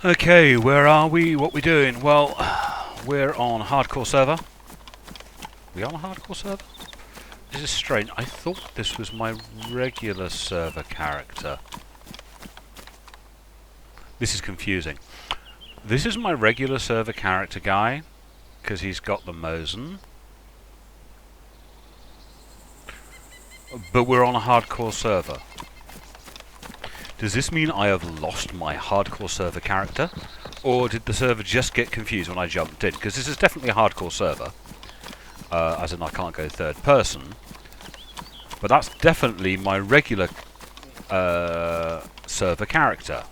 Okay, where are we? What we doing? Well, we're on hardcore server. We on a hardcore server? This is strange. I thought this was my regular server character. This is confusing. This is my regular server character guy, because he's got the Mosin. But we're on a hardcore server. Does this mean I have lost my hardcore server character? Or did the server just get confused when I jumped in? Because this is definitely a hardcore server. As in I can't go third person. But that's definitely my regular server character.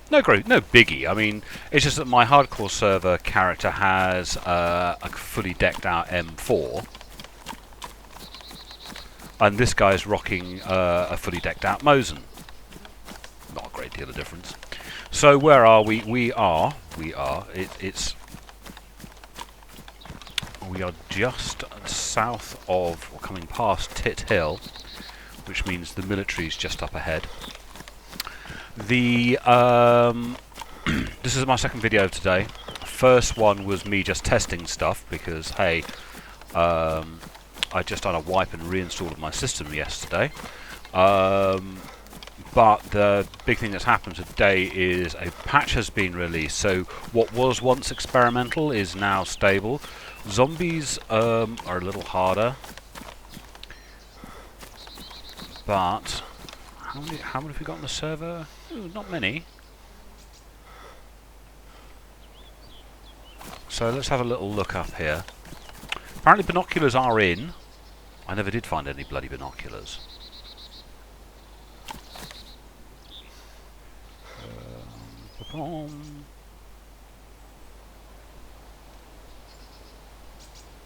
No biggie. I mean, it's just that my hardcore server character has a fully decked out M4. And this guy's rocking a fully decked out Mosin. Not a great deal of difference. So where are we? We are just south of, or coming past Tit Hill, which means the military's just up ahead. The this is my second video of today. First one was me just testing stuff because hey, I just done a wipe and reinstalled my system yesterday. But the big thing that's happened today is a patch has been released. So what was once experimental is now stable. Zombies are a little harder, but how many have we got on the server? Ooh, not many. So let's have a little look up here. Apparently binoculars are in. I never did find any bloody binoculars.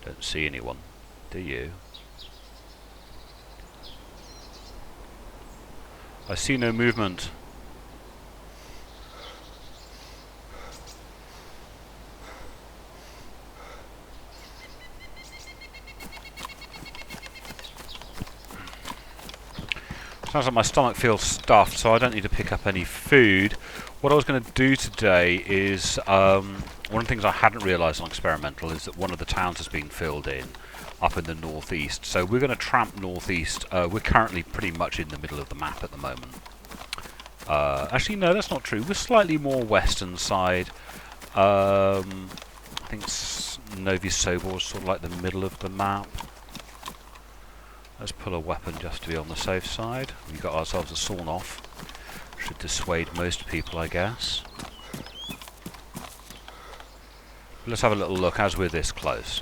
Don't see anyone, do you? I see no movement. Sounds like my stomach feels stuffed, so I don't need to pick up any food. What I was going to do today is, one of the things I hadn't realised on experimental is that one of the towns has been filled in, up in the northeast. So we're going to tramp northeast. We're currently pretty much in the middle of the map at the moment. Actually, no, that's not true. We're slightly more western side. I think Novi Sobor is sort of like the middle of the map. Let's pull a weapon just to be on the safe side. We've got ourselves a sawn off. Should dissuade most people, I guess. Let's have a little look as we're this close.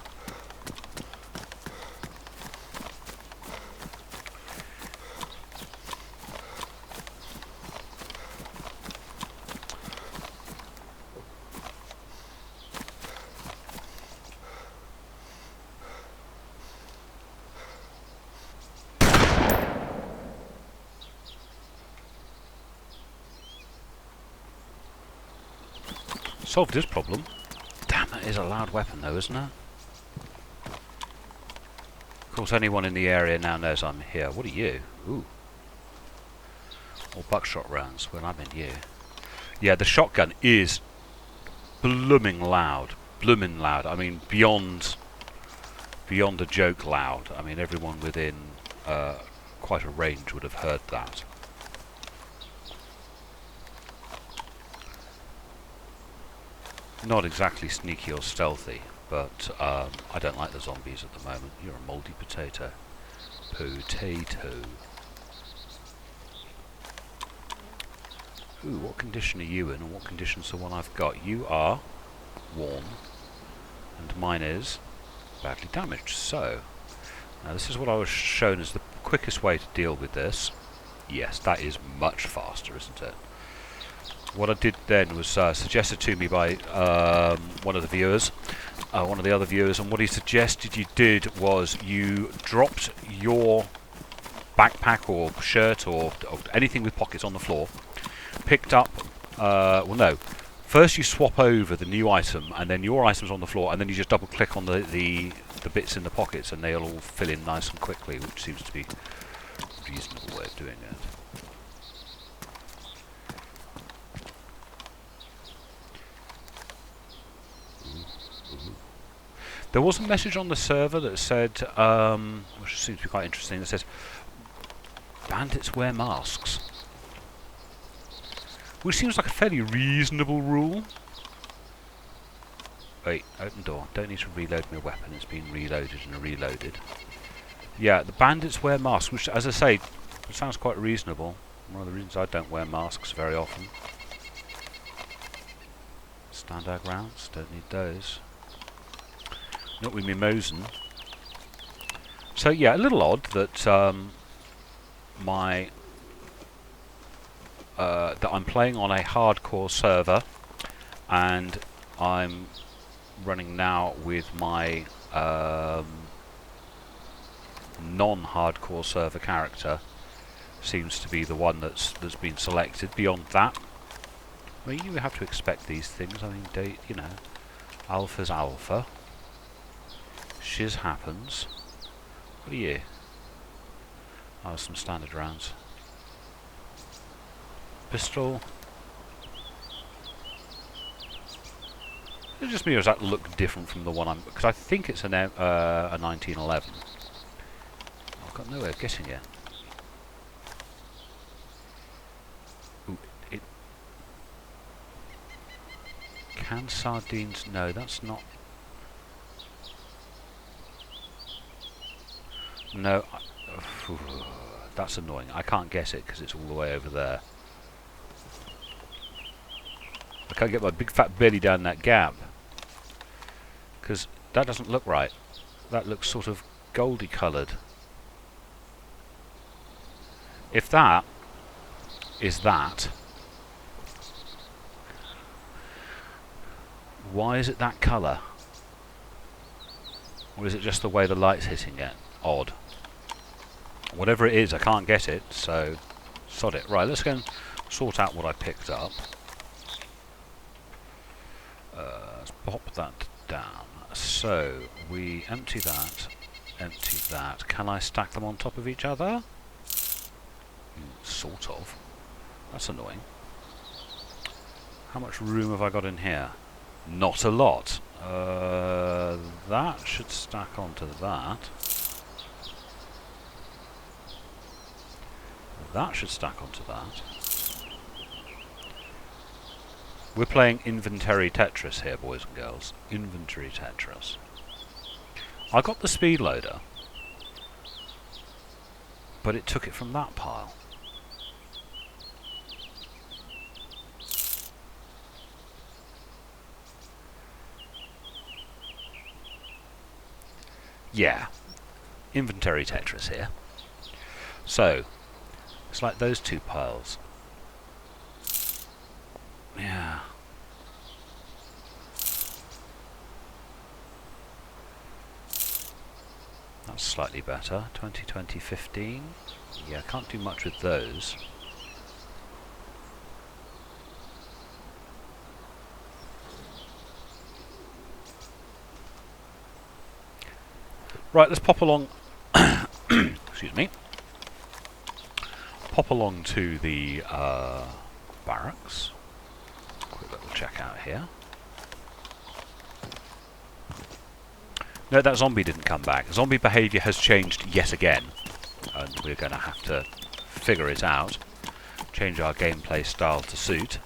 Solved this problem. Damn, that is a loud weapon though, isn't it? Of course, anyone in the area now knows I'm here. What are you? Ooh. Or buckshot rounds. Well, I meant you. Yeah, the shotgun is blooming loud. Blooming loud. I mean, beyond a joke loud. I mean, everyone within quite a range would have heard that. Not exactly sneaky or stealthy, but I don't like the zombies at the moment. You're a mouldy potato. Potato. Ooh, what condition are you in, and what condition's the one I've got? You are worn, and mine is badly damaged. So, now this is what I was shown as the quickest way to deal with this. Yes, that is much faster, isn't it? What I did then was suggested to me by one of the viewers, one of the other viewers, and what he suggested you did was you dropped your backpack or shirt or anything with pockets on the floor, picked up, well no, first you swap over the new item and then your item's on the floor, and then you just double click on the bits in the pockets and they'll all fill in nice and quickly, which seems to be a reasonable way of doing it. There was a message on the server that said, which seems to be quite interesting, that says, bandits wear masks. Which seems like a fairly reasonable rule. Wait, open door. Don't need to reload my weapon. It's been reloaded and reloaded. Yeah, the bandits wear masks, which, as I say, sounds quite reasonable. One of the reasons I don't wear masks very often. Standard rounds, don't need those. Not with Mimosan. So yeah, a little odd that that I'm playing on a hardcore server, and I'm running now with my non-hardcore server character. Seems to be the one that's been selected. Beyond that, I mean, you have to expect these things. I mean, you know, alpha's alpha. Shiz happens. What are you? Oh, some standard rounds. Pistol. It just me, or does that look different from the one I'm... Because I think it's a 1911. I've got no way of guessing it. Ooh, Canned sardines... No, that's not... No, that's annoying. I can't guess it because it's all the way over there. I can't get my big fat belly down that gap because that doesn't look right. That looks sort of goldy coloured. If that is that, why is it that colour? Or is it just the way the light's hitting it? Odd. Whatever it is, I can't get it, so sod it. Right, let's go and sort out what I picked up. Let's pop that down. So, we empty that, empty that. Can I stack them on top of each other? Sort of. That's annoying. How much room have I got in here? Not a lot. That should stack onto that. That should stack onto that. We're playing inventory Tetris here, boys and girls. Inventory Tetris. I got the speed loader, but it took it from that pile. Yeah, inventory Tetris here. So, it's like those two piles. Yeah. That's slightly better. 2020, 15. Yeah, can't do much with those. Right, let's pop along. Excuse me. Pop along to the barracks. Quick little check out here. No, that zombie didn't come back. Zombie behaviour has changed yet again, and we're going to have to figure it out. Change our gameplay style to suit.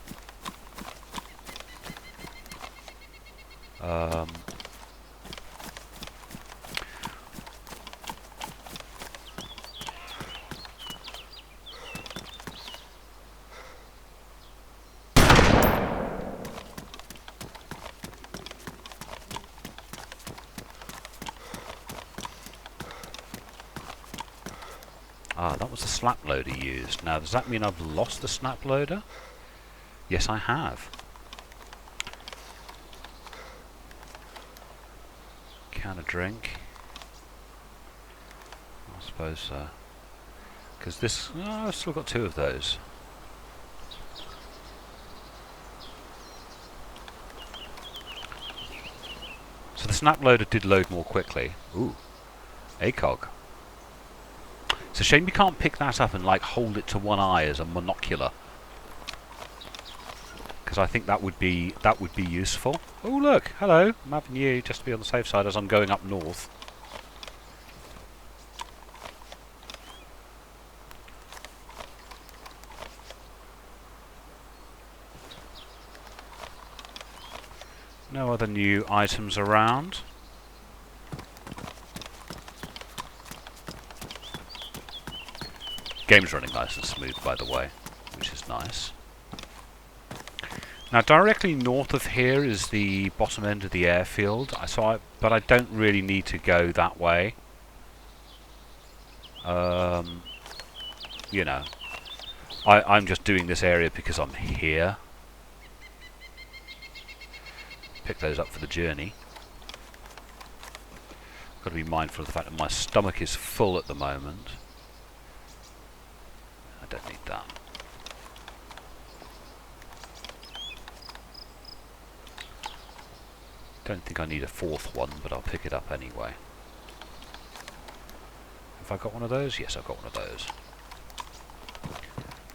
Ah, that was the slap loader used. Now, does that mean I've lost the snap loader? Yes, I have. Can of drink. I suppose so. Because this... Oh, I've still got two of those. So the snap loader did load more quickly. Ooh. ACOG. It's a shame you can't pick that up and like hold it to one eye as a monocular. because I think that would be useful. Oh look, hello! I'm having you just to be on the safe side as I'm going up north. No other new items around. Game's running nice and smooth, by the way, which is nice. Now, directly north of here is the bottom end of the airfield, but I don't really need to go that way. You know, I'm just doing this area because I'm here. Pick those up for the journey. Got to be mindful of the fact that my stomach is full at the moment. I don't need that. Don't think I need a fourth one, but I'll pick it up anyway. Have I got one of those? Yes, I've got one of those.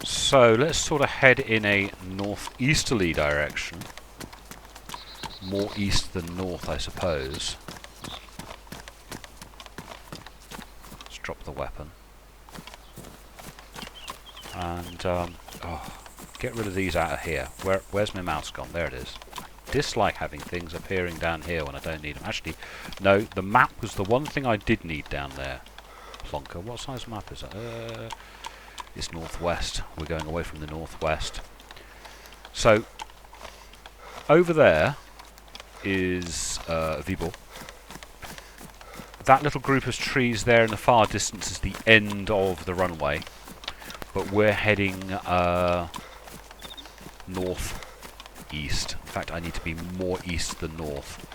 So let's sort of head in a northeasterly direction. More east than north, I suppose. Let's drop the weapon. And, get rid of these out of here. Where's my mouse gone? There it is. Dislike having things appearing down here when I don't need them. Actually, no, the map was the one thing I did need down there. Plonker. What size map is that? It's northwest. We're going away from the northwest. So, over there is Vibor. That little group of trees there in the far distance is the end of the runway. But we're heading north-east. In fact, I need to be more east than north.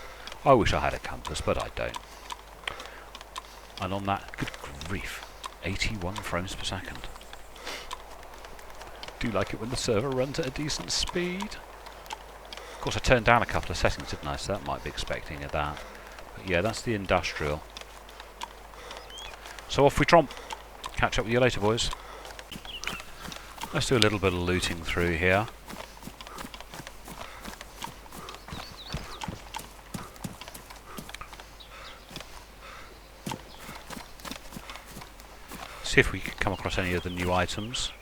I wish I had a compass, but I don't. And on that, good grief, 81 frames per second. Do like it when the server runs at a decent speed. Of course, I turned down a couple of settings, didn't I? So that might be expecting of that. But yeah, that's the industrial. So off we tromp. Catch up with you later, boys. Let's do a little bit of looting through here. See if we can come across any of the new items.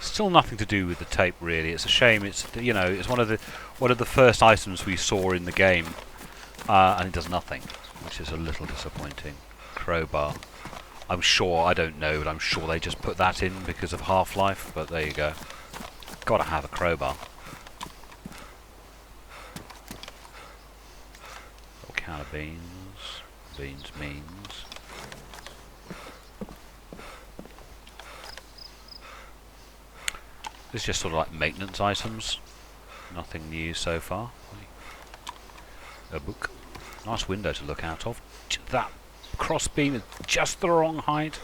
Still nothing to do with the tape, really. It's a shame. It's, you know, it's one of the first items we saw in the game, and it does nothing, which is a little disappointing. Crowbar. I'm sure, I don't know, but I'm sure they just put that in because of Half-Life. But there you go. Gotta have a crowbar. Little can of beans. Beans means. This is just sort of like maintenance items. Nothing new so far. A book. Nice window to look out of. That cross beam is just the wrong height.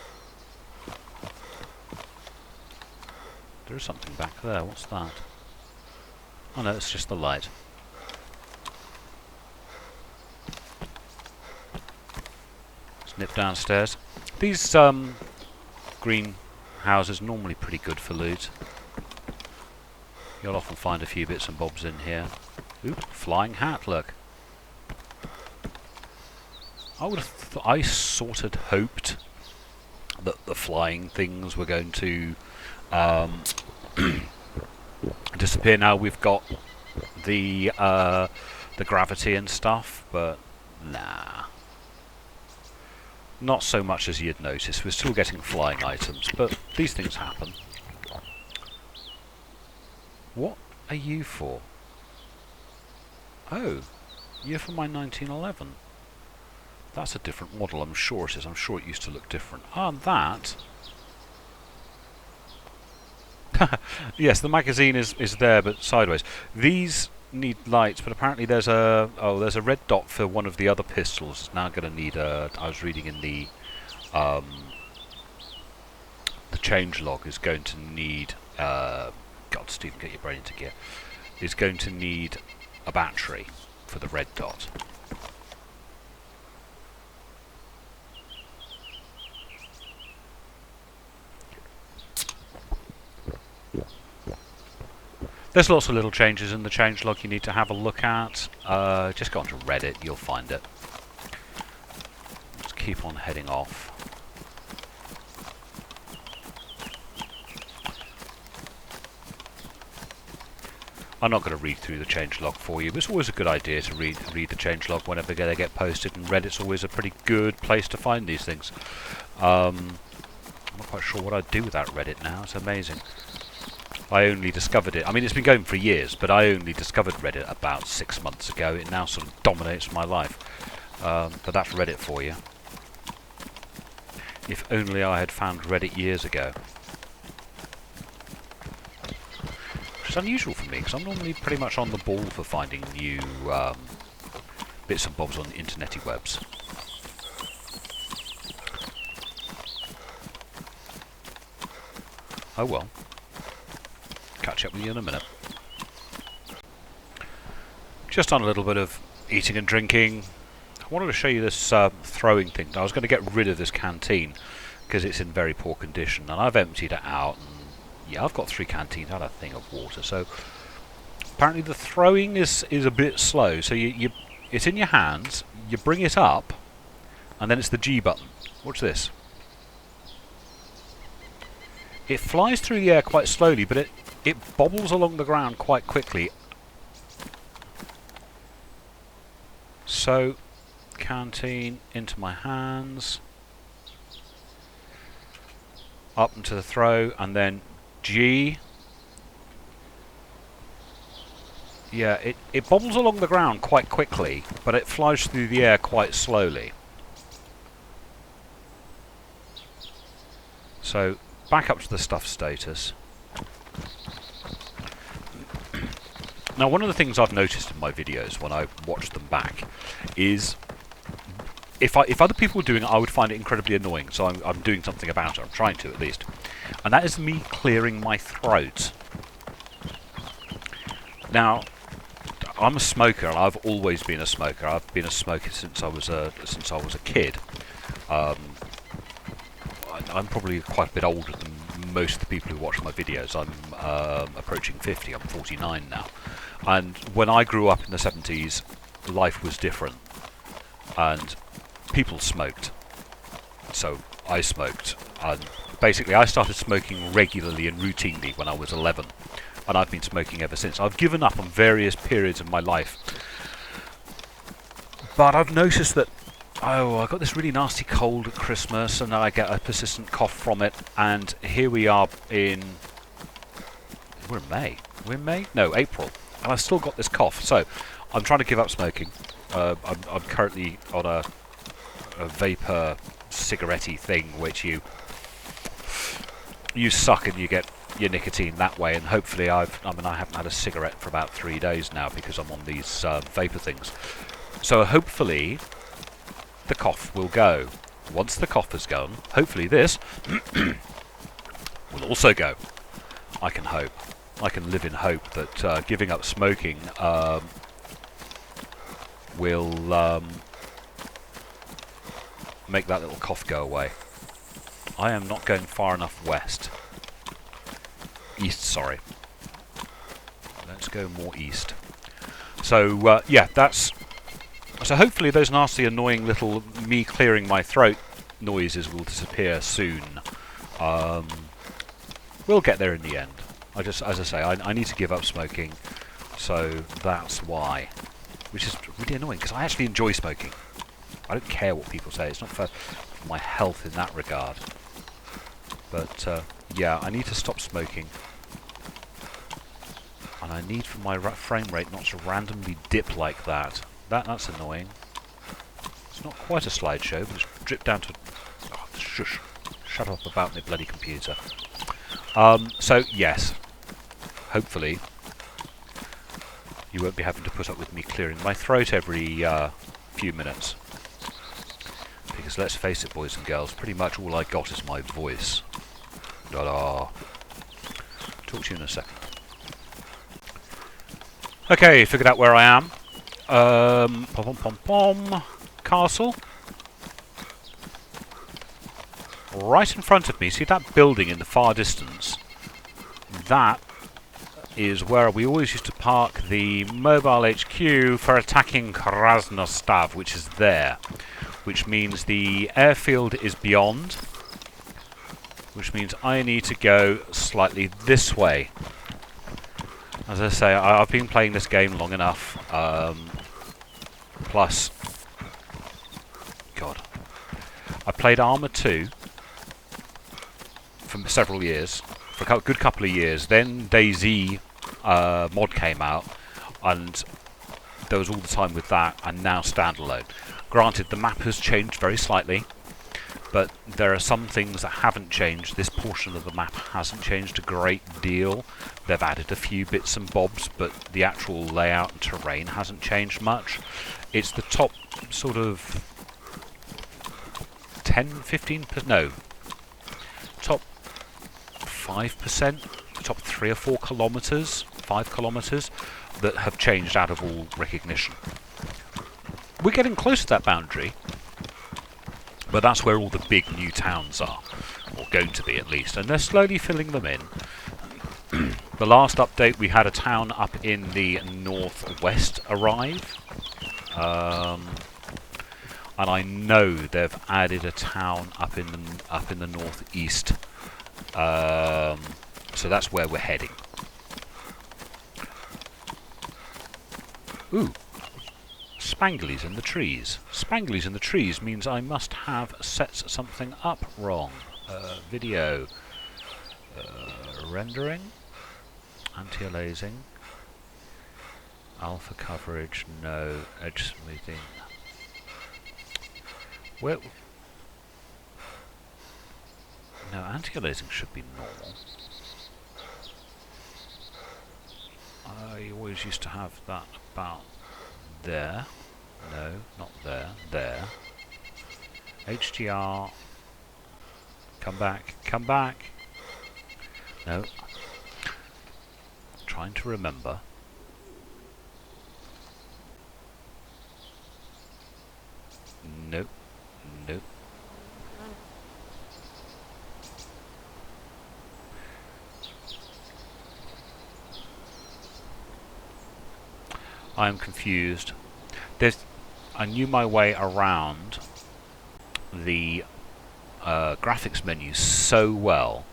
There is something back there. What's that? Oh no, it's just the light. Let's nip downstairs. These green houses are normally pretty good for loot. You'll often find a few bits and bobs in here. Oop, flying hat, look. I sort of hoped that the flying things were going to disappear. Now we've got the gravity and stuff, but nah. Not so much as you'd notice. We're still getting flying items, but these things happen. What are you for? Oh, you're for my 1911. That's a different model, I'm sure it is. I'm sure it used to look different. Ah, that... yes, the magazine is there, but sideways. These need lights, but apparently there's a red dot for one of the other pistols. It's now going to need a... I was reading in the change log is going to need... God, Stephen, get your brain into gear. Is going to need a battery for the red dot. There's lots of little changes in the changelog you need to have a look at. Just go onto Reddit, you'll find it. Let's keep on heading off. I'm not going to read through the changelog for you, but it's always a good idea to read the changelog whenever they get posted, and Reddit's always a pretty good place to find these things. I'm not quite sure what I'd do without Reddit now, it's amazing. I only discovered it, I mean it's been going for years, but I only discovered Reddit about 6 months ago. It now sort of dominates my life. But that's Reddit for you. If only I had found Reddit years ago. Which is unusual for me, because I'm normally pretty much on the ball for finding new bits and bobs on the internety webs. Oh well. Catch up with you in a minute. Just on a little bit of eating and drinking. I wanted to show you this throwing thing. I was going to get rid of this canteen because it's in very poor condition, and I've emptied it out. And yeah, I've got 3 canteens and a thing of water. So apparently the throwing is a bit slow. So it's in your hands. You bring it up, and then it's the G button. Watch this. It flies through the air quite slowly, but it bobbles along the ground quite quickly. So, canteen into my hands, up into the throw, and then G. Yeah, it bobbles along the ground quite quickly, but it flies through the air quite slowly. So, back up to the stuff status. Now, one of the things I've noticed in my videos when I watch them back is if other people were doing it, I would find it incredibly annoying. So I'm doing something about it. I'm trying to, at least. And that is me clearing my throat. Now, I'm a smoker, and I've always been a smoker. I've been a smoker since I was a kid. I'm probably quite a bit older than most of the people who watch my videos. I'm approaching 50. I'm 49 now. And when I grew up in the 70s, life was different. And people smoked. So I smoked. And basically I started smoking regularly and routinely when I was 11. And I've been smoking ever since. I've given up on various periods of my life. But I've noticed that, I got this really nasty cold at Christmas, and I get a persistent cough from it, and here we are in... We're in May. We're in May? No, April. And I've still got this cough, so I'm trying to give up smoking. I'm currently on a vapor cigarette-y thing, which you suck and you get your nicotine that way, and hopefully I haven't had a cigarette for about 3 days now because I'm on these vapor things. So hopefully the cough will go. Once the cough has gone, hopefully this will also go. I can hope. I can live in hope that giving up smoking will make that little cough go away. I am not going far enough west. East, sorry. Let's go more east. So, yeah, that's... So hopefully those nasty, annoying little me clearing my throat noises will disappear soon. We'll get there in the end. As I say, I need to give up smoking, so that's why. Which is really annoying, because I actually enjoy smoking. I don't care what people say. It's not for my health in that regard. But, yeah, I need to stop smoking. And I need for my frame rate not to randomly dip like that. That's annoying. It's not quite a slideshow, but it's dripped down to... Oh, shush. Shut up about my bloody computer. So, yes. Hopefully, you won't be having to put up with me clearing my throat every few minutes. Because let's face it, boys and girls, pretty much all I got is my voice. Ta-da. Talk to you in a second. Okay, figured out where I am. Castle. Right in front of me, see that building in the far distance? That is where we always used to park the mobile HQ for attacking Krasnostav, which is there. Which means the airfield is beyond. Which means I need to go slightly this way. As I say, I've been playing this game long enough. Plus, God, I played Arma 2 for several years, for a good couple of years. Then Dayz mod came out, and there was all the time with that, and now standalone. Granted, the map has changed very slightly, but there are some things that haven't changed. This portion of the map hasn't changed a great deal. They've added a few bits and bobs, but the actual layout and terrain hasn't changed much. It's the top sort of 10, 15%, no, top 5%, top 3 or 4 kilometres, 5 kilometres, that have changed out of all recognition. We're getting close to that boundary, but that's where all the big new towns are, or going to be at least, and they're slowly filling them in. The last update, we had a town up in the northwest arrive, and I know they've added a town up in the northeast. So that's where we're heading. Ooh. Spanglies in the trees. Spanglies in the trees means I must have set something up wrong. Video. Rendering. Anti-aliasing. Alpha coverage. No. Edge smoothing. Where? No, anti-aliasing should be normal. I always used to have that about there. No, not there. There. HDR. Come back. Come back. No. Trying to remember. Nope. Nope. I am confused. I knew my way around the graphics menu so well.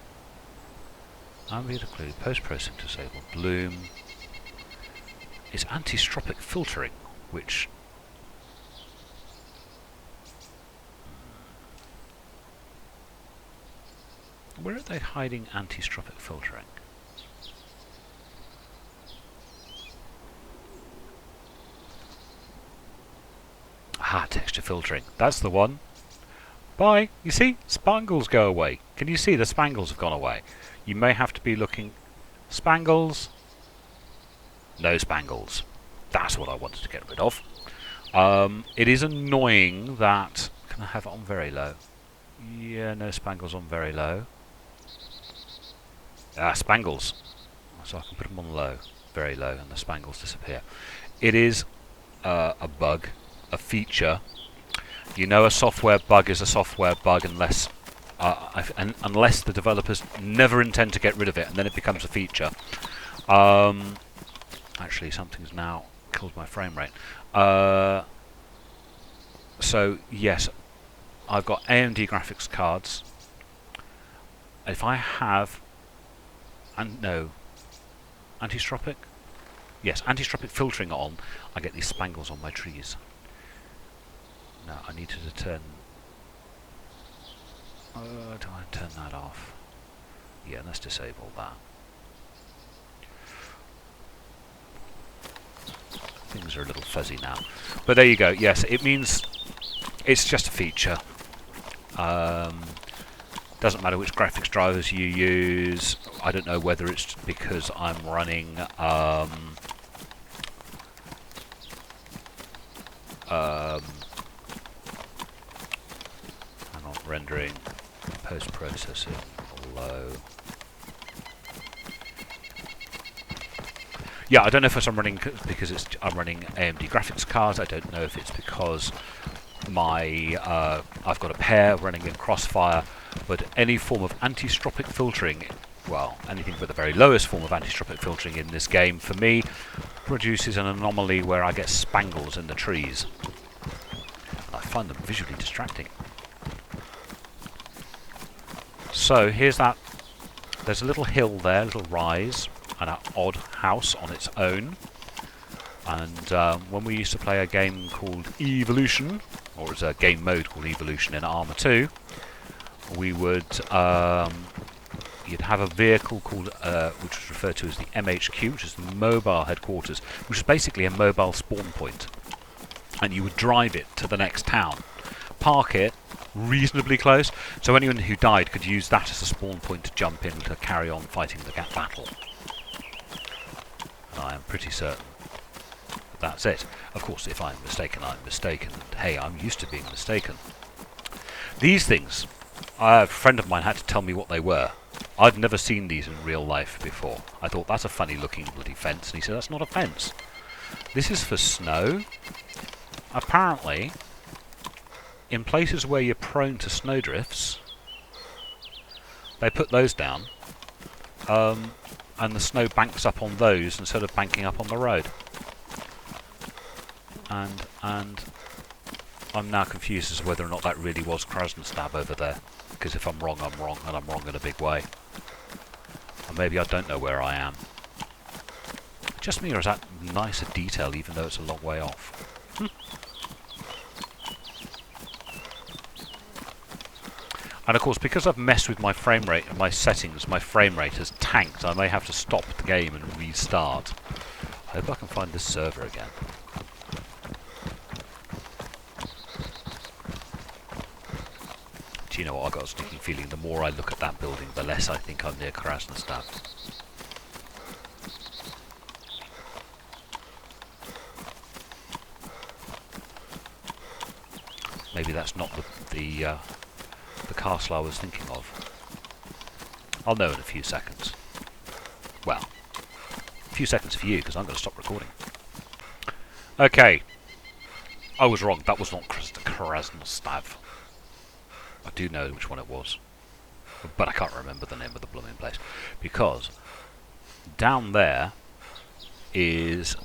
Ambient occlude, post-processing disabled, bloom. It's anti-stropic filtering, which where are they hiding anti-stropic filtering? Ah, texture filtering. That's the one. Bye. You see? Spangles go away. Can you see the spangles have gone away? You may have to be looking... Spangles. No spangles. That's what I wanted to get rid of. It is annoying that... Can I have it on very low? Yeah, no spangles on very low. Ah, spangles. So I can put them on low. Very low, and the spangles disappear. It is a bug. A feature. You know, a software bug is a software bug unless unless the developers never intend to get rid of it, and then it becomes a feature. Actually, something's now killed my frame rate. So yes, I've got AMD graphics cards. If I have anti-stropic, yes, anti-stropic filtering on, I get these spangles on my trees. No, I need to turn... do I turn that off? Yeah, let's disable that. Things are a little fuzzy now. But there you go, yes, it means it's just a feature. Doesn't matter which graphics drivers you use. I don't know whether it's because I'm running... rendering, post-processing, low. Yeah, I don't know if I'm running because I'm running AMD graphics cards. I don't know if it's because my I've got a pair running in Crossfire, but any form of anti-stropic filtering well, anything but the very lowest form of anisotropic filtering in this game, for me, produces an anomaly where I get spangles in the trees. I find them visually distracting. So here's that. There's a little hill there, a little rise, and an odd house on its own. And when we used to play a game called Evolution, or it's a game mode called Evolution in Arma 2, we would you'd have a vehicle called which was referred to as the MHQ, which is the mobile headquarters, which is basically a mobile spawn point, and you would drive it to the next town, park it reasonably close, so anyone who died could use that as a spawn point to jump in to carry on fighting the battle. And I am pretty certain that's it. Of course, if I'm mistaken, I'm mistaken. And hey, I'm used to being mistaken. These things, a friend of mine had to tell me what they were. I'd never seen these in real life before. I thought, that's a funny looking bloody fence. And he said, that's not a fence. This is for snow. Apparently, in places where you're prone to snowdrifts, they put those down. And the snow banks up on those instead of banking up on the road. And I'm now confused as to whether or not that really was Krasnostab over there. Because if I'm wrong, I'm wrong, and I'm wrong in a big way. Or maybe I don't know where I am. Just me, or is that nicer detail, even though it's a long way off? And of course, because I've messed with my frame rate and my settings, my frame rate has tanked. I may have to stop the game and restart. I hope I can find this server again. Do you know what? I've got a sneaking feeling the more I look at that building, the less I think I'm near Krasnostab. Maybe that's not the castle I was thinking of. I'll know in a few seconds. Well, a few seconds for you, because I'm going to stop recording. Okay. I was wrong. That was not Krasnostab. I do know which one it was, but I can't remember the name of the blooming place, because down there is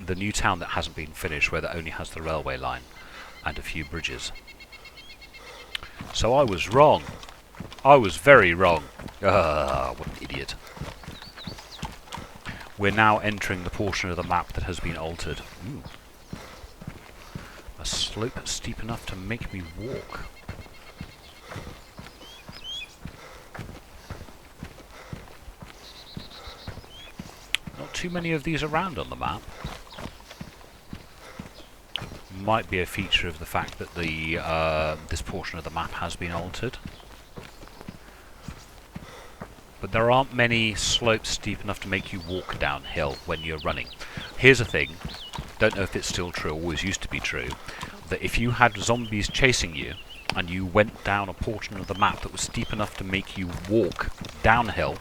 the new town that hasn't been finished, where that only has the railway line and a few bridges. So I was wrong. I was very wrong. What an idiot. We're now entering the portion of the map that has been altered. Ooh. A slope steep enough to make me walk. Not too many of these around on the map. Might be a feature of the fact that the this portion of the map has been altered. But there aren't many slopes steep enough to make you walk downhill when you're running. Here's the thing, don't know if it's still true, always used to be true, that if you had zombies chasing you and you went down a portion of the map that was steep enough to make you walk downhill,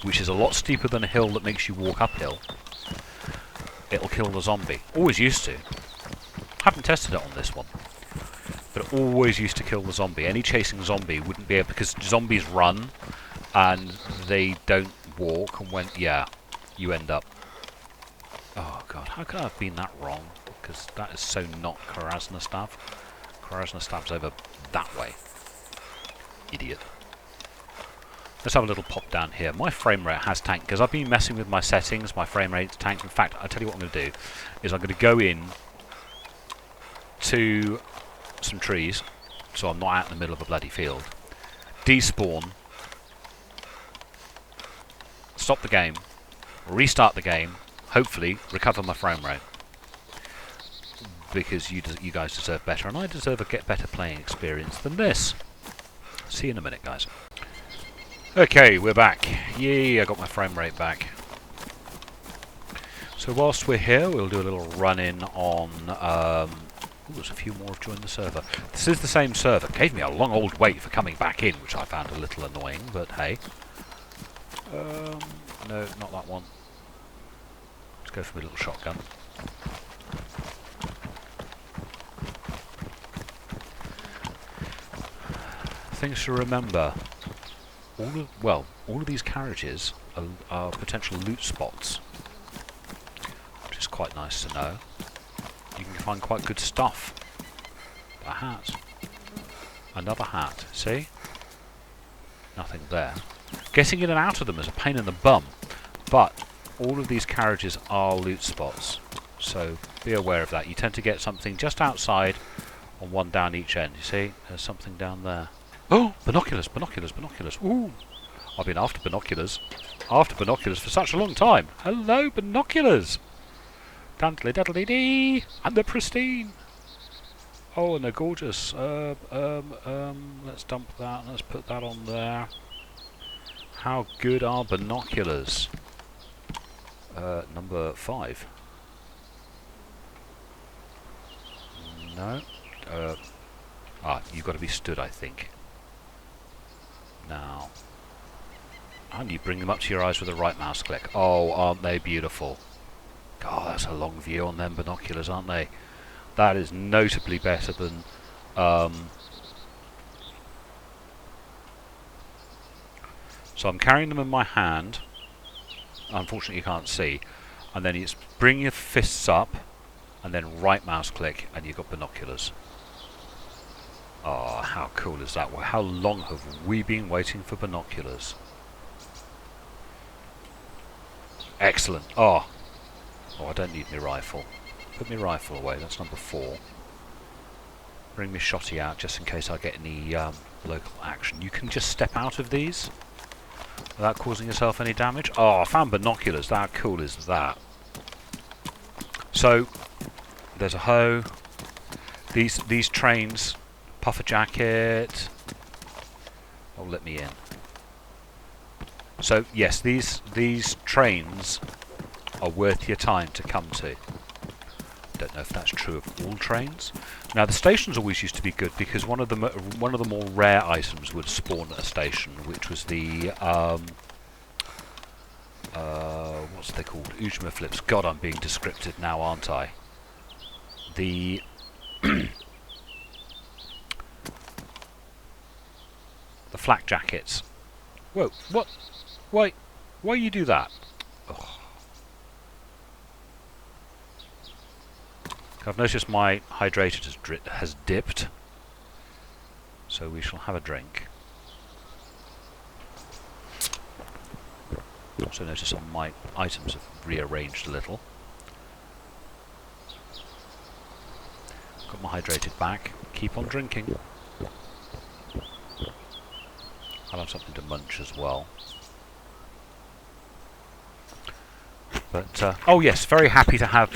which is a lot steeper than a hill that makes you walk uphill, it'll kill the zombie. Always used to. Haven't tested it on this one, but it always used to kill the zombie. Any chasing zombie wouldn't be able, because zombies run and they don't walk, and when, yeah, you end up, oh god, how could I have been that wrong? Because that is so not Krasnostab. Krasnostab's over that way. Idiot. Let's have a little pop down here. My frame rate has tanked because I've been messing with my settings. My frame rate's tanked. In fact, I'll tell you what I'm going to do is I'm going to go in to some trees, so I'm not out in the middle of a bloody field. Despawn. Stop the game. Restart the game. Hopefully recover my frame rate. Because you guys deserve better, and I deserve a better playing experience than this. See you in a minute, guys. Okay, we're back. Yay, I got my frame rate back. So whilst we're here, we'll do a little run-in on... ooh, there's a few more have joined the server. This is the same server. It gave me a long old wait for coming back in, which I found a little annoying, but hey. No, not that one. Let's go for my little shotgun. Things to remember. all of these carriages are potential loot spots, which is quite nice to know. You can find quite good stuff. A hat. Another hat. See? Nothing there. Getting in and out of them is a pain in the bum, but all of these carriages are loot spots, so be aware of that. You tend to get something just outside on one down each end. You see? There's something down there. Oh! Binoculars! Binoculars! Binoculars! Ooh! I've been after binoculars. After binoculars for such a long time. Hello, binoculars! Dantly-daddly-dee! And they're pristine! Oh, and they're gorgeous. Let's dump that. Let's put that on there. How good are binoculars? Number 5. No. You've got to be stood, I think. Now. And you bring them up to your eyes with a right mouse click. Oh, aren't they beautiful? God, that's a long view on them binoculars, aren't they? That is notably better than... So I'm carrying them in my hand. Unfortunately you can't see. And then it's bring your fists up and then right mouse click and you've got binoculars. Oh, how cool is that? Well, how long have we been waiting for binoculars? Excellent. Oh, I don't need my rifle. Put my rifle away, that's number 4. Bring my shotty out just in case I get any local action. You can just step out of these without causing yourself any damage. Oh, I found binoculars. How cool is that? So, there's a hoe. These trains, puffer jacket. Oh, let me in. So, yes, these trains are worth your time to come to. Don't know if that's true of all trains. Now the stations always used to be good because one of the more rare items would spawn at a station, which was the what's they called? Ujima flips. God, I'm being descriptive now, aren't I? The the flak jackets. Whoa! What? Why you do that? Ugh. I've noticed my hydrator has dipped, so we shall have a drink. Also notice some of my items have rearranged a little. Got my hydrated back. Keep on drinking. I'll have something to munch as well. But oh yes, very happy to have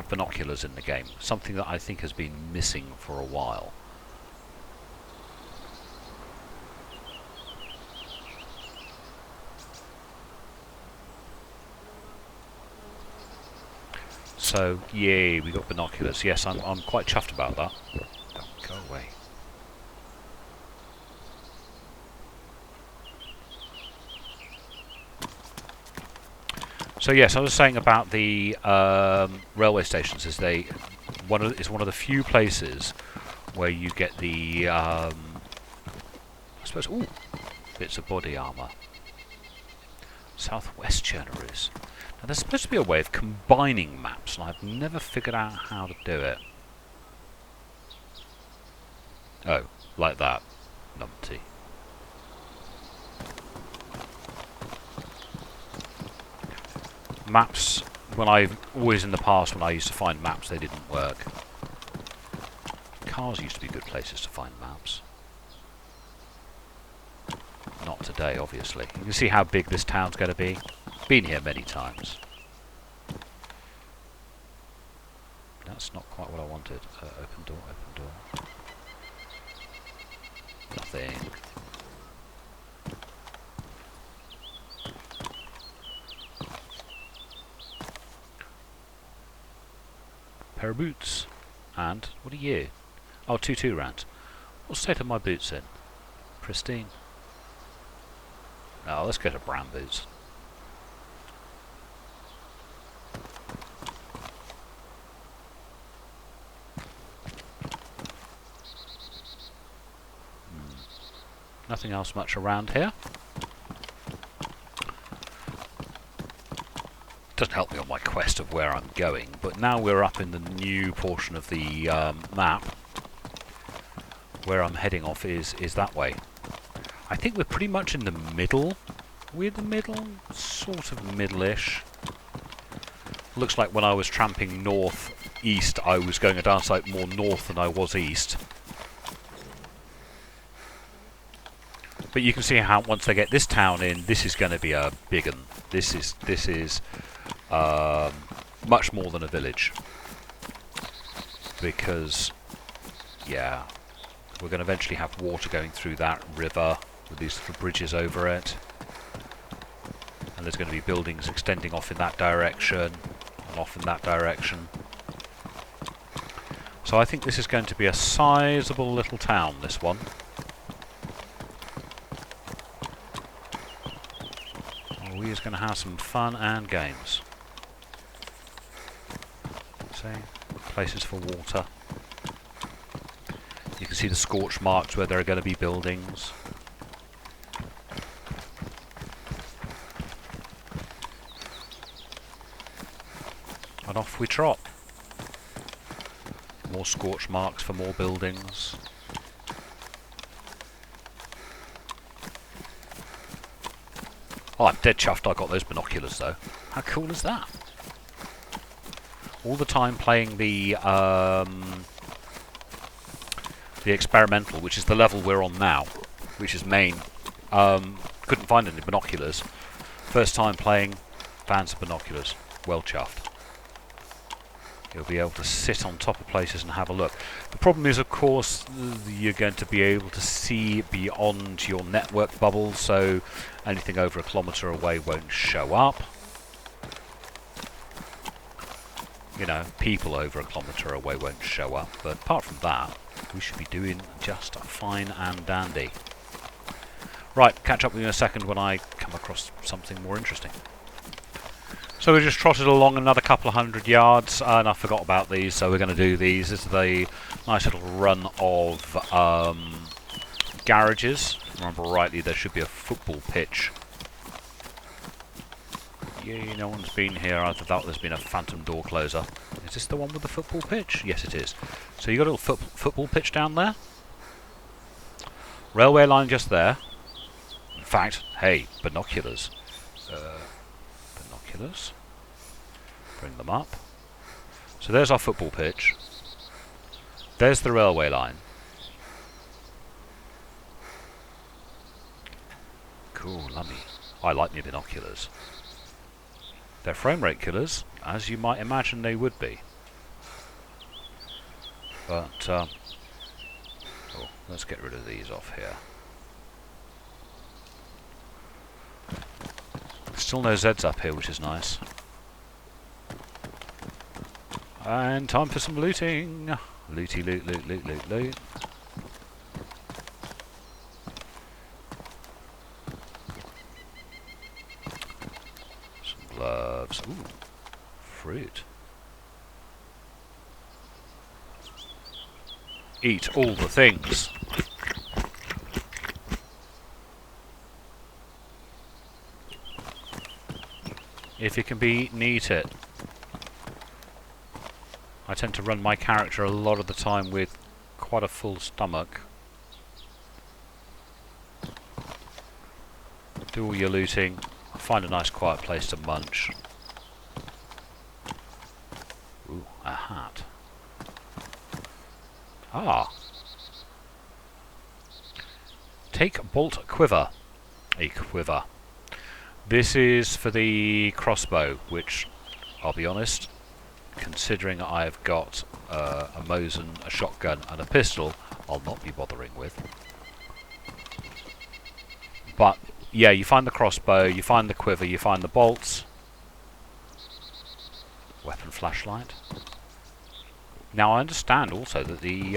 binoculars in the game. Something that I think has been missing for a while. So yay, we got binoculars. Yes, I'm quite chuffed about that. Don't go away. So yes, I was saying about the railway stations. Is one of the few places where you get the I suppose bits of body armour. Southwest Chernaroos. Now there's supposed to be a way of combining maps, and I've never figured out how to do it. Oh, like that, numpty. Maps, always in the past when I used to find maps, they didn't work. Cars used to be good places to find maps. Not today, obviously. You can see how big this town's going to be. Been here many times. That's not quite what I wanted. Open door, open door. Nothing. Pair of boots. And, what are you? Oh, 2-2 round. What state are my boots in? Pristine. No, let's go to brown boots. Nothing else much around here. doesn't help me on my quest of where I'm going, but now we're up in the new portion of the map. Where I'm heading off is that way. I think we're pretty much in the middle. We're in the middle? Sort of middle-ish. Looks like when I was tramping north-east, I was going a down site more north than I was east. But you can see how once they get this town in, this is going to be a big one. This is much more than a village. Because, yeah, we're going to eventually have water going through that river with these little bridges over it. And there's going to be buildings extending off in that direction and off in that direction. So I think this is going to be a sizable little town, this one. We is going to have some fun and games. See, places for water. You can see the scorch marks where there are going to be buildings. And off we trot. More scorch marks for more buildings. Oh, I'm dead chuffed I got those binoculars though. How cool is that? All the time playing the experimental, which is the level we're on now, which is main. Couldn't find any binoculars. First time playing, fans of binoculars. Well chuffed. You'll be able to sit on top of places and have a look. The problem is, of course, you're going to be able to see beyond your network bubble, so anything over a kilometre away won't show up. You know, people over a kilometre away won't show up, but apart from that, we should be doing just fine and dandy. Right, catch up with you in a second when I come across something more interesting. So we just trotted along another couple of 100 yards, and I forgot about these, so we're going to do these. This is the nice little run of garages. If I remember rightly, there should be a football pitch. Yeah, no one's been here. I thought there's been a phantom door closer. Is this the one with the football pitch? Yes, it is. So you got a little football pitch down there. Railway line just there. In fact, hey, binoculars. Binoculars. Bring them up. So there's our football pitch. There's the railway line. Cool, lummy. I like my binoculars. They're frame rate killers, as you might imagine they would be. But, oh, let's get rid of these off here. Still no Zeds up here, which is nice. And time for some looting. Looty loot, loot, loot, loot, loot. Some gloves. Ooh, fruit. Eat all the things. If it can be eaten, eat it. I tend to run my character a lot of the time with quite a full stomach. Do all your looting. Find a nice quiet place to munch. Ooh, a hat. Ah. Take bolt quiver. A quiver. This is for the crossbow, which, I'll be honest, considering I've got a Mosin, a shotgun and a pistol, I'll not be bothering with. But, yeah, you find the crossbow, you find the quiver, you find the bolts. Weapon flashlight. Now, I understand also that the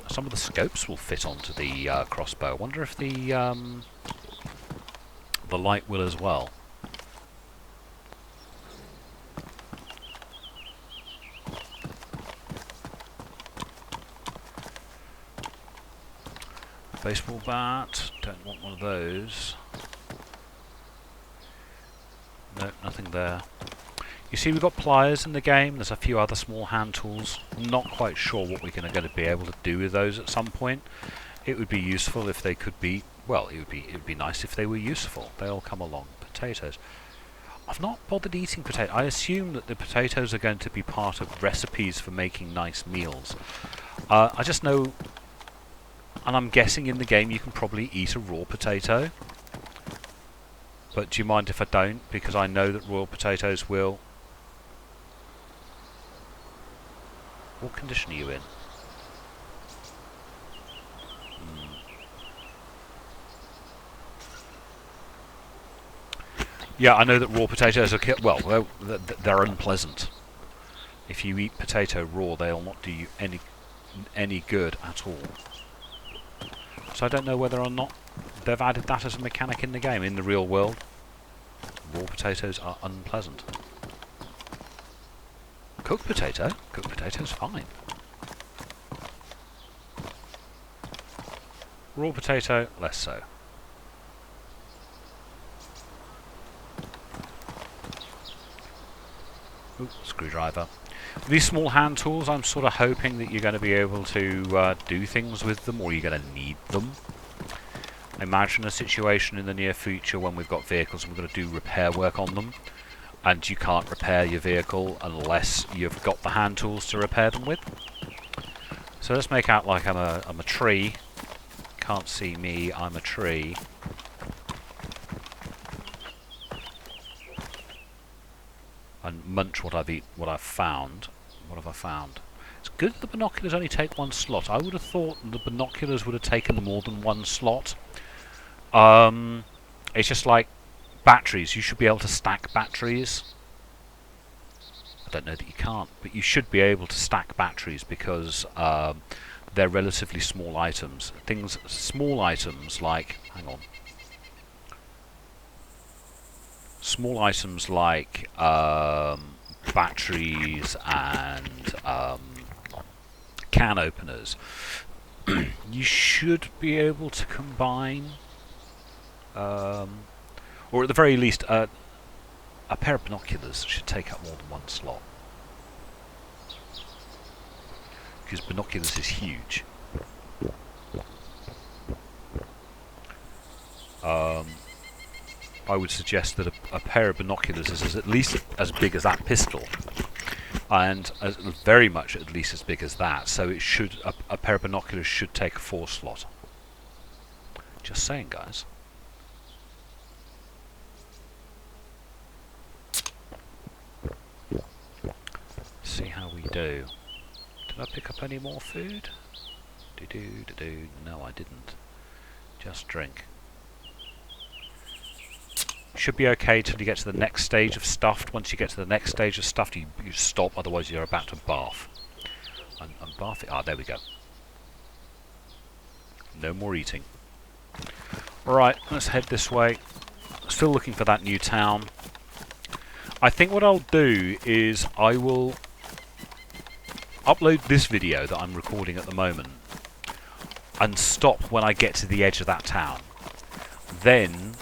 some of the scopes will fit onto the crossbow. I wonder if the light will as well. Baseball bat, don't want one of those. No, nothing there. You see, we've got pliers in the game. There's a few other small hand tools. I'm not quite sure what we're going to be able to do with those at some point. It would be useful if they could be. Well, it would be nice if they were useful. They all come along. Potatoes. I've not bothered eating potatoes. I assume that the potatoes are going to be part of recipes for making nice meals. I just know, and I'm guessing in the game you can probably eat a raw potato. But do you mind if I don't? Because I know that raw potatoes will... What condition are you in? Yeah, I know that raw potatoes are... Well, they're unpleasant. If you eat potato raw, they'll not do you any good at all. So I don't know whether or not they've added that as a mechanic in the game. In the real world, raw potatoes are unpleasant. Cooked potato's fine. Raw potato, less so. Ooh, screwdriver. These small hand tools, I'm sort of hoping that you're going to be able to do things with them, or you're going to need them. Imagine a situation in the near future when we've got vehicles and we're going to do repair work on them, and you can't repair your vehicle unless you've got the hand tools to repair them with. So let's make out like I'm a tree. Can't see me, I'm a tree. And munch what I've found. What have I found? It's good that the binoculars only take one slot. I would have thought the binoculars would have taken more than one slot. It's just like batteries. You should be able to stack batteries. I don't know that you can't, but you should be able to stack batteries because they're relatively small items. Small items like... Hang on. Small items like batteries and can openers, you should be able to combine, or at the very least, a pair of binoculars should take up more than one slot. Because binoculars is huge. I would suggest that a pair of binoculars is at least as big as that pistol, and very much at least as big as that. So it should a pair of binoculars should take a 4 slot. Just saying, guys. See how we do. Did I pick up any more food? No, I didn't. Just drink. Should be okay till you get to the next stage of stuffed. Once you get to the next stage of stuffed, you stop, otherwise you're about to barf. And barf it. Ah, there we go. No more eating. Right, let's head this way. Still looking for that new town. I think what I'll do is I will upload this video that I'm recording at the moment and stop when I get to the edge of that town. Then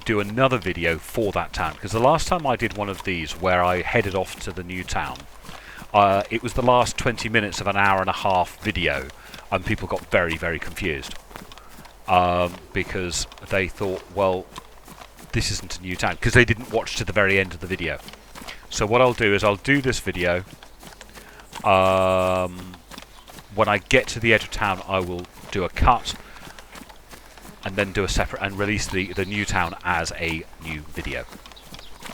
do another video for that town, because the last time I did one of these where I headed off to the new town, it was the last 20 minutes of an hour and a half video, and people got very, very confused because they thought, well, this isn't a new town, because they didn't watch to the very end of the video. So what I'll do is I'll do this video. When I get to the edge of town, I will do a cut and then do a separate and release the new town as a new video.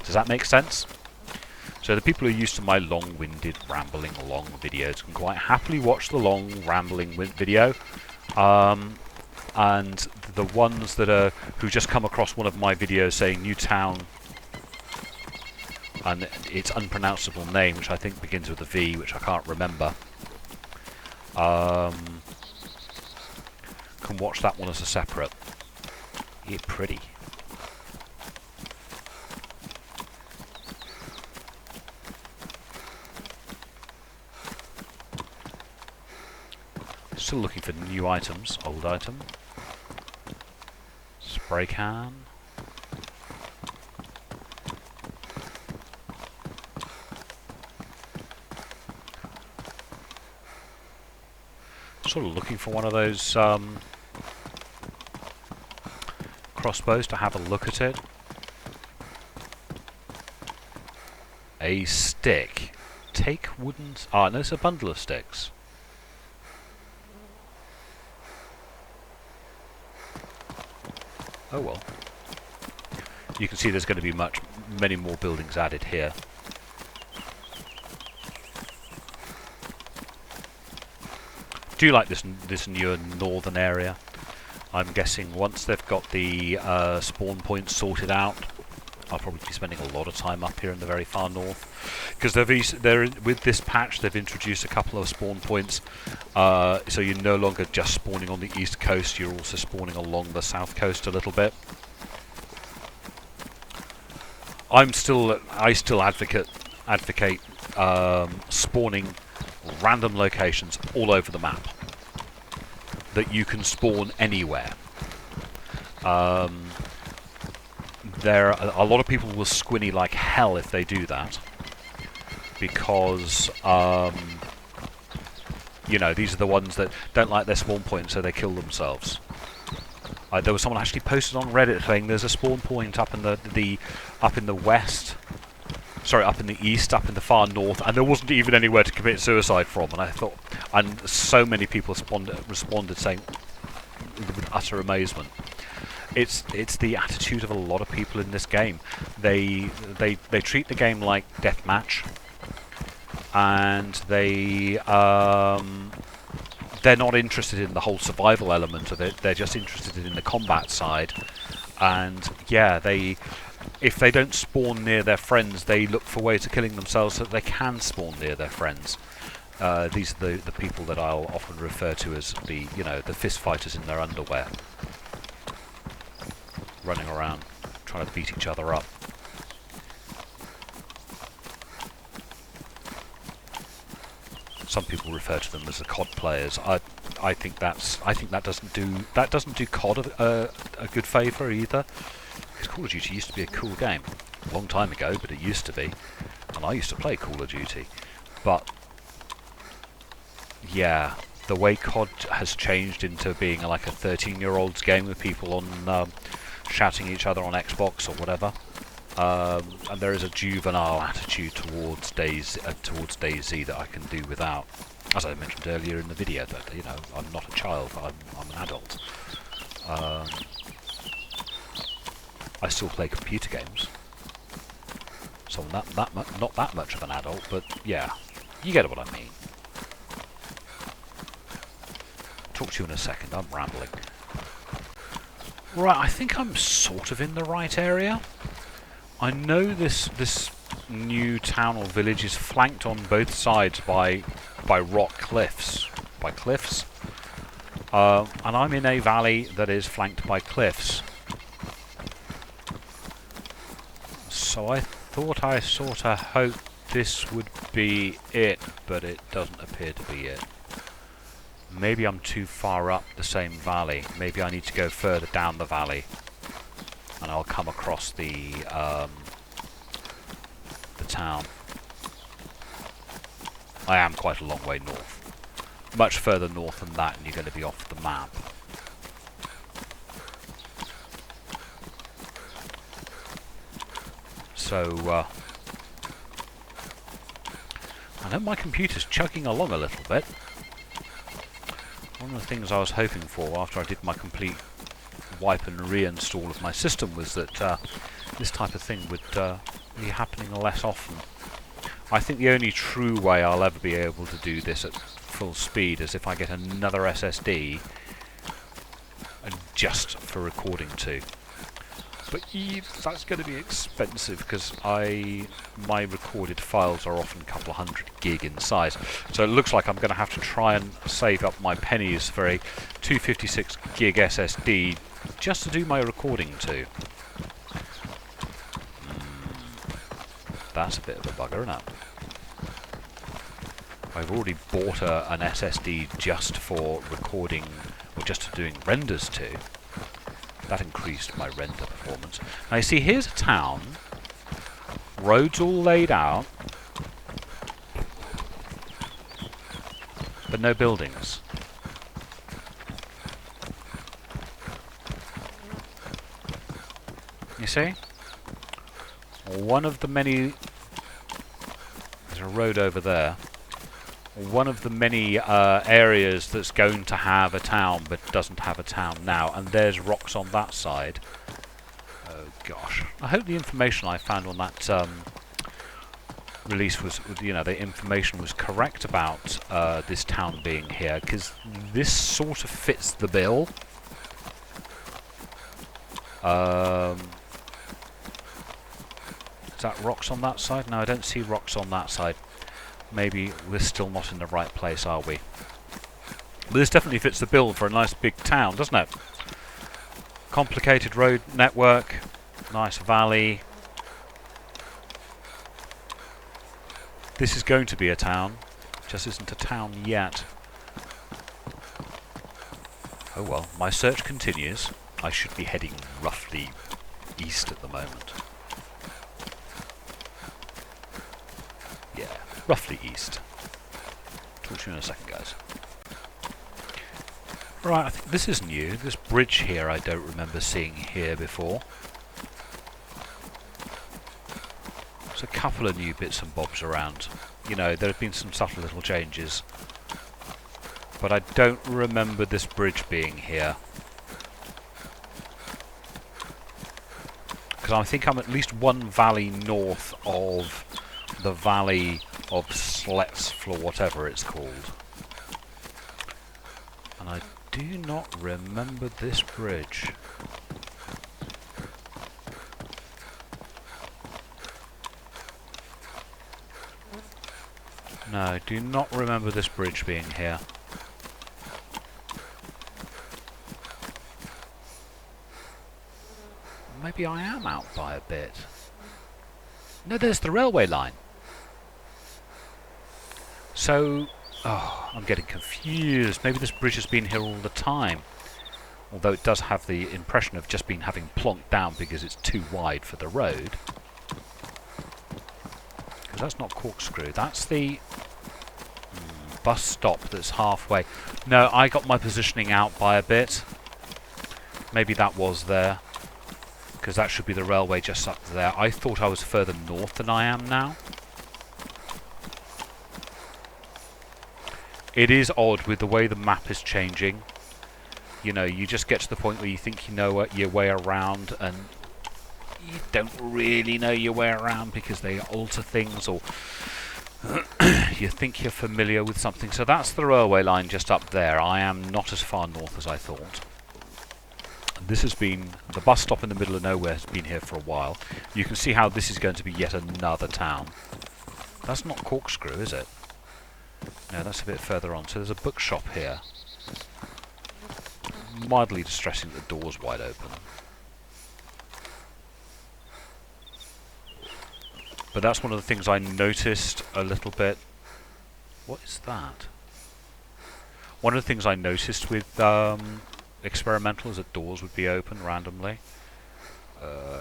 Does that make sense? So the people who are used to my long-winded, rambling, long videos can quite happily watch the long, rambling video. And the ones that are who just come across one of my videos saying new town and its unpronounceable name, which I think begins with a V, which I can't remember, can watch that one as a separate. Yeah, pretty. Still looking for new items. Old item. Spray can. sort of looking for one of those crossbows to have a look at it. A stick. Take wooden... Ah, no, it's a bundle of sticks. Oh well. You can see there's going to be many more buildings added here. Do you like this newer northern area? I'm guessing once they've got the spawn points sorted out, I'll probably be spending a lot of time up here in the very far north, because with this patch they've introduced a couple of spawn points, so you're no longer just spawning on the east coast, you're also spawning along the south coast a little bit. I still advocate spawning random locations all over the map that you can spawn anywhere. There are a lot of people will squinny like hell if they do that, because you know, these are the ones that don't like their spawn point, so they kill themselves. There was someone actually posted on Reddit saying there's a spawn point up in the west, sorry, up in the east, up in the far north, and there wasn't even anywhere to commit suicide from. And I thought, and so many people responded saying with utter amazement. It's the attitude of a lot of people in this game. They treat the game like deathmatch, and they're not interested in the whole survival element of it. They're just interested in the combat side. And yeah, if they don't spawn near their friends, they look for ways of killing themselves so that they can spawn near their friends. These are the people that I'll often refer to as the fist fighters in their underwear, running around trying to beat each other up. Some people refer to them as the COD players. I think that doesn't do COD a good favour either. Because Call of Duty used to be a cool game a long time ago, but it used to be, and I used to play Call of Duty. But yeah, the way COD has changed into being like a 13-year-old's game with people on shouting at each other on Xbox or whatever. And there is a juvenile attitude towards DayZ that I can do without. As I mentioned earlier in the video, that I'm not a child, I'm an adult. I still play computer games, so not that much of an adult, but yeah, you get what I mean. Talk to you in a second. I'm rambling. Right, I think I'm sort of in the right area. I know this new town or village is flanked on both sides by rock cliffs, and I'm in a valley that is flanked by cliffs. So I thought I sort of hoped this would be it, but it doesn't appear to be it. Maybe I'm too far up the same valley. Maybe I need to go further down the valley, and I'll come across the town. I am quite a long way north. Much further north than that, and you're going to be off the map. So, I know my computer's chugging along a little bit. One of the things I was hoping for after I did my complete wipe and reinstall of my system was that this type of thing would be happening less often. I think the only true way I'll ever be able to do this at full speed is if I get another SSD just for recording to. But that's going to be expensive because my recorded files are often a couple of 100 gig in size. So it looks like I'm going to have to try and save up my pennies for a 256 gig SSD just to do my recording to. That's a bit of a bugger, isn't it? I've already bought an SSD just for recording, or just for doing renders to. That increased my render performance. Now you see, here's a town, roads all laid out, but no buildings. You see? One of the many... There's a road over there. One of the many areas that's going to have a town but doesn't have a town now. And there's rocks on that side. Oh gosh. I hope the information I found on that release was, you know, the information was correct about this town being here, because this sort of fits the bill. Is that rocks on that side? No, I don't see rocks on that side. Maybe we're still not in the right place, are we? But this definitely fits the bill for a nice big town, doesn't it? Complicated road network, nice valley. This is going to be a town, just isn't a town yet. Oh well, my search continues. I should be heading roughly east at the moment. Yeah, roughly east. Talk to you in a second, guys. Right, I think this is new. This bridge here I don't remember seeing here before. There's a couple of new bits and bobs around. You know, there have been some subtle little changes. But I don't remember this bridge being here. Because I think I'm at least one valley north of the valley of Sletsfl, or whatever it's called. And I do not remember this bridge. No, I do not remember this bridge being here. Maybe I am out by a bit. No, there's the railway line. So, oh, I'm getting confused. Maybe this bridge has been here all the time. Although it does have the impression of just having plonked down because it's too wide for the road. Because that's not Corkscrew. That's the bus stop that's halfway. No, I got my positioning out by a bit. Maybe that was there. Because that should be the railway just up there. I thought I was further north than I am now. It is odd with the way the map is changing. You know, you just get to the point where you think you know your way around, and you don't really know your way around because they alter things, or you think you're familiar with something. So that's the railway line just up there. I am not as far north as I thought. This has been, the bus stop in the middle of nowhere has been here for a while. You can see how this is going to be yet another town. That's not Corkscrew, is it? No, that's a bit further on. So there's a bookshop here. Mildly distressing that the door's wide open. But that's one of the things I noticed a little bit. What is that? One of the things I noticed with experimental is that doors would be open randomly.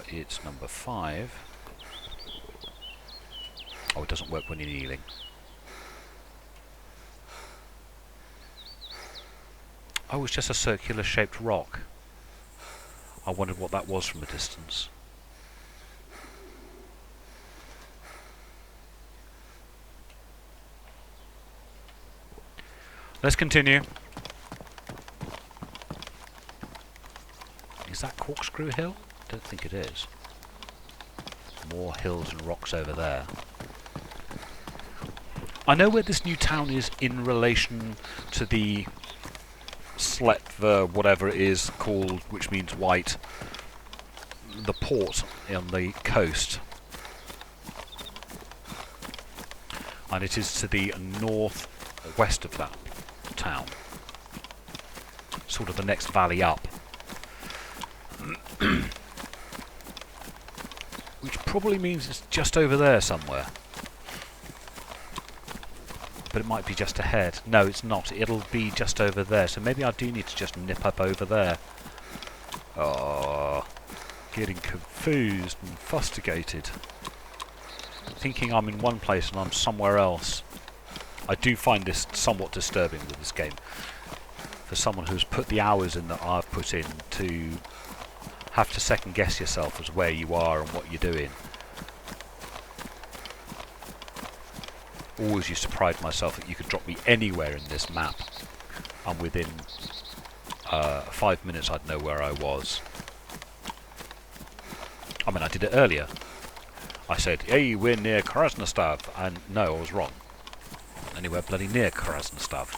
It's number 5. Oh, it doesn't work when you're kneeling. Oh, it's just a circular shaped rock. I wondered what that was from a distance. Let's continue. Is that Corkscrew Hill? Don't think it is. More hills and rocks over there. I know where this new town is in relation to the Sletver, whatever it is called, which means white, the port on the coast. And it is to the northwest of that town. Sort of the next valley up. Which probably means it's just over there somewhere. But it might be just ahead. No, it's not. It'll be just over there. So maybe I do need to just nip up over there. Oh, getting confused and fustigated. Thinking I'm in one place and I'm somewhere else. I do find this somewhat disturbing with this game. For someone who's put the hours in that I've put in to have to second guess yourself as where you are and what you're doing. Always used to pride myself that you could drop me anywhere in this map, and within 5 minutes I'd know where I was. I mean, I did it earlier. I said, hey, we're near Krasnostav, and no, I was wrong. Anywhere bloody near Krasnostav.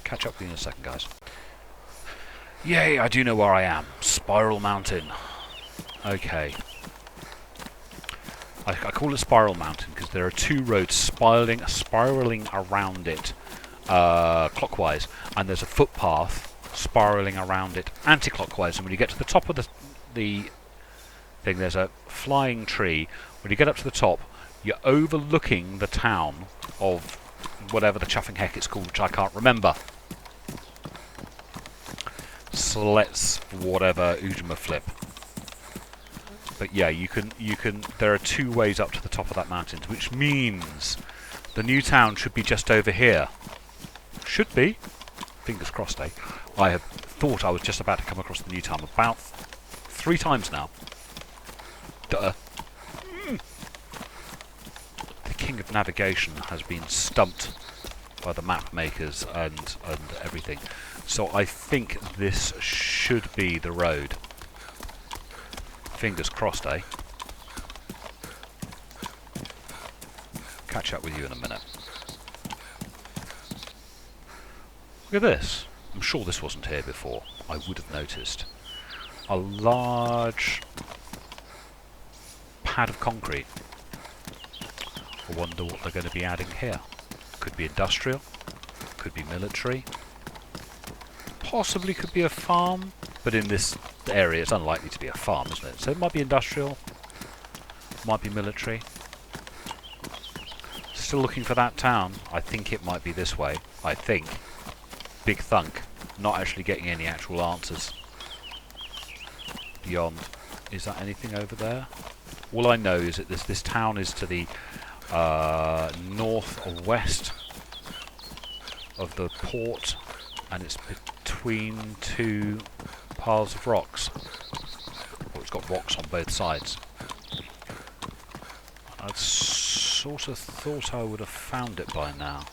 Catch up with you in a second, guys. Yay, I do know where I am. Spiral Mountain. Okay. I call it Spiral Mountain because there are two roads spiraling around it clockwise, and there's a footpath spiraling around it anti-clockwise. And when you get to the top of the thing, there's a flying tree. When you get up to the top, you're overlooking the town of whatever the chuffing heck it's called, which I can't remember. Slets, whatever, Ujima flip. But yeah, you can. There are two ways up to the top of that mountain, which means the new town should be just over here. Should be. Fingers crossed, eh? I have thought I was just about to come across the new town about 3 times now. Duh. The king of navigation has been stumped by the map makers and everything. So I think this should be the road. Fingers crossed, eh? Catch up with you in a minute. Look at this. I'm sure this wasn't here before. I would have noticed. A large pad of concrete. I wonder what they're going to be adding here. Could be industrial. Could be military. Possibly could be a farm. But in this area it's unlikely to be a farm, isn't it? So it might be industrial. Might be military. Still looking for that town. I think it might be this way. I think. Big thunk. Not actually getting any actual answers. Beyond. Is that anything over there? All I know is that this town is to the north or west of the port, and it's between two piles of rocks. Or it's got rocks on both sides. I'd sort of thought I would have found it by now.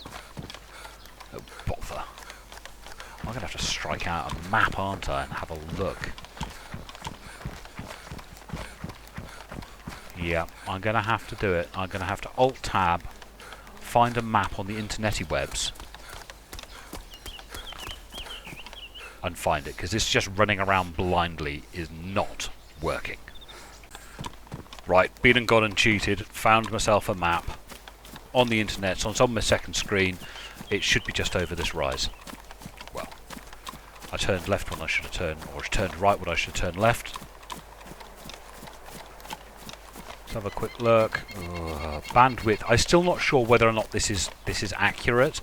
Oh, bother. I'm going to have to strike out a map, aren't I, and have a look. Yeah, I'm going to have to do it. I'm going to have to Alt-Tab, find a map on the internety webs, and find it, because this just running around blindly is not working. Right, been and gone and cheated, found myself a map on the internet, so it's on my second screen. It should be just over this rise. Well, I turned left when I should have turned, or turned right when I should have turned left. Let's have a quick look. Bandwidth. I'm still not sure whether or not this is accurate.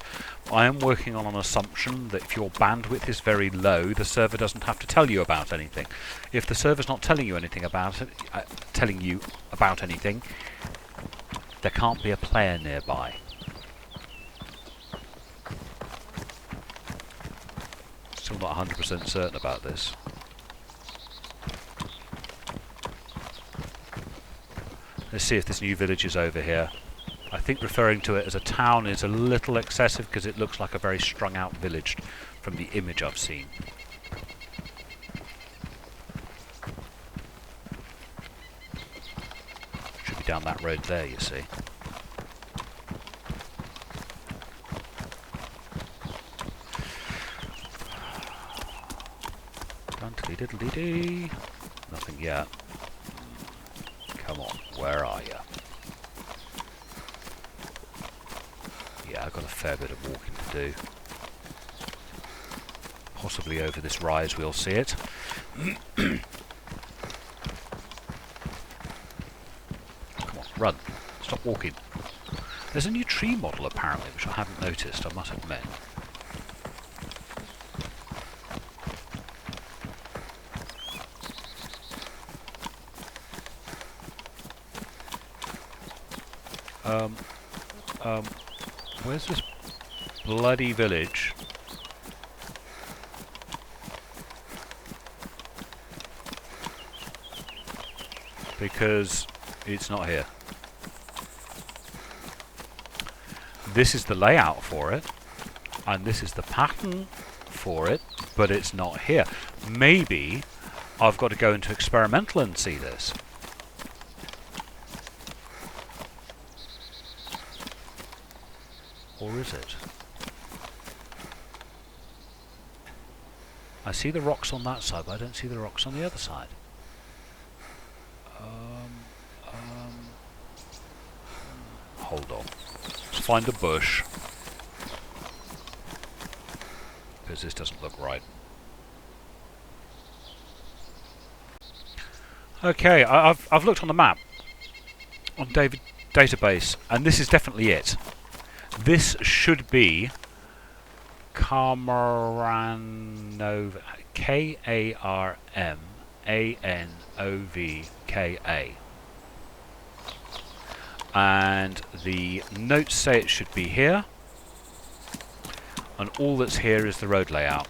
I am working on an assumption that if your bandwidth is very low, the server doesn't have to tell you about anything. If the server's not telling you anything about it, there can't be a player nearby. Still not 100% certain about this. Let's see if this new village is over here. I think referring to it as a town is a little excessive because it looks like a very strung out village from the image I've seen. Should be down that road there, you see. Dun-diddly-diddly-dee. Nothing yet. Come on, where are you? Yeah, I've got a fair bit of walking to do. Possibly over this rise we'll see it. Come on, run. Stop walking. There's a new tree model apparently, which I haven't noticed, I must admit. Where's this bloody village. Because it's not here. This is the layout for it, and this is the pattern for it, but it's not here. Maybe I've got to go into experimental and see this. Or is it? I see the rocks on that side, but I don't see the rocks on the other side. Hold on. Let's find a bush. Because this doesn't look right. Okay, I've looked on the map on database, and this is definitely it. This should be Karmanovka, Karmanovka, and the notes say it should be here, and all that's here is the road layout.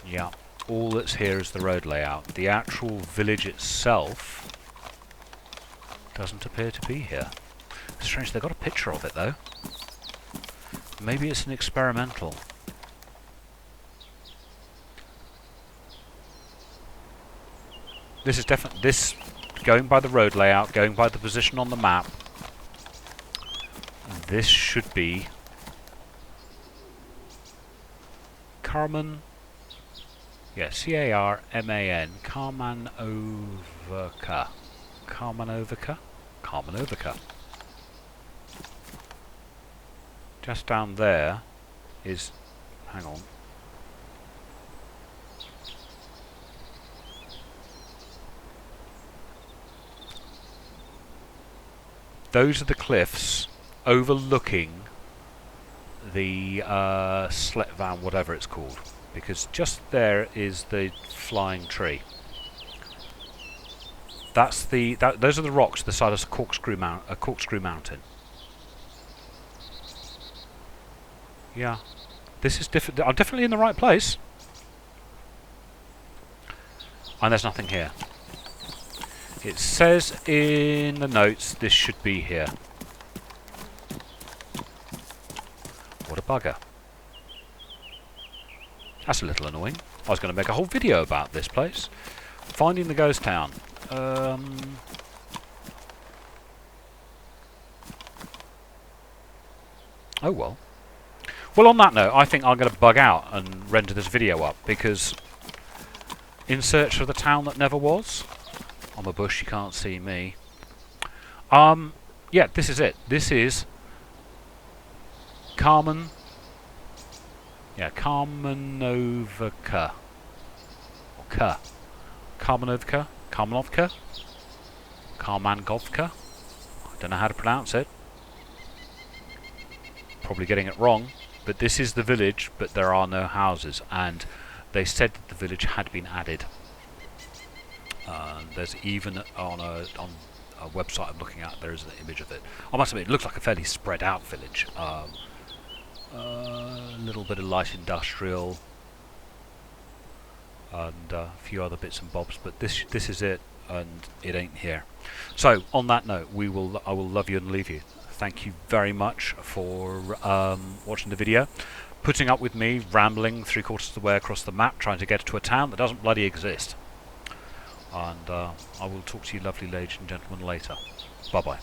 Yeah, all that's here is the road layout. The actual village itself doesn't appear to be here. It's strange, they've got a picture of it though. Maybe it's an experimental. This is definitely, this, going by the road layout, going by the position on the map, this should be Karman, yeah, C-A-R-M-A-N, Karmanovka. Karmanovka? Karmanovka. Just down there is, hang on. Those are the cliffs overlooking the Sletvan, whatever it's called, because just there is the flying tree. That's the those are the rocks the side of a corkscrew mountain. Yeah, this is different. I'm definitely in the right place, and there's nothing here. It says in the notes this should be here. What a bugger. That's a little annoying. I was going to make a whole video about this place. Finding the ghost town. Oh well. Well, on that note, I think I'm going to bug out and render this video up, because in search of the town that never was. I'm a bush, you can't see me. Yeah, this is it. This is Karmanovka. Karmanovka? Karmanovka? I don't know how to pronounce it. Probably getting it wrong. But this is the village, but there are no houses. And they said that the village had been added. There's even on a website I'm looking at, there is an image of it. I must admit, it looks like a fairly spread out village. A little bit of light industrial and a few other bits and bobs, but this is it, and it ain't here. So on that note, I will love you and leave you. Thank you very much for watching the video, putting up with me rambling 3/4 of the way across the map trying to get to a town that doesn't bloody exist. And I will talk to you lovely ladies and gentlemen later. Bye bye.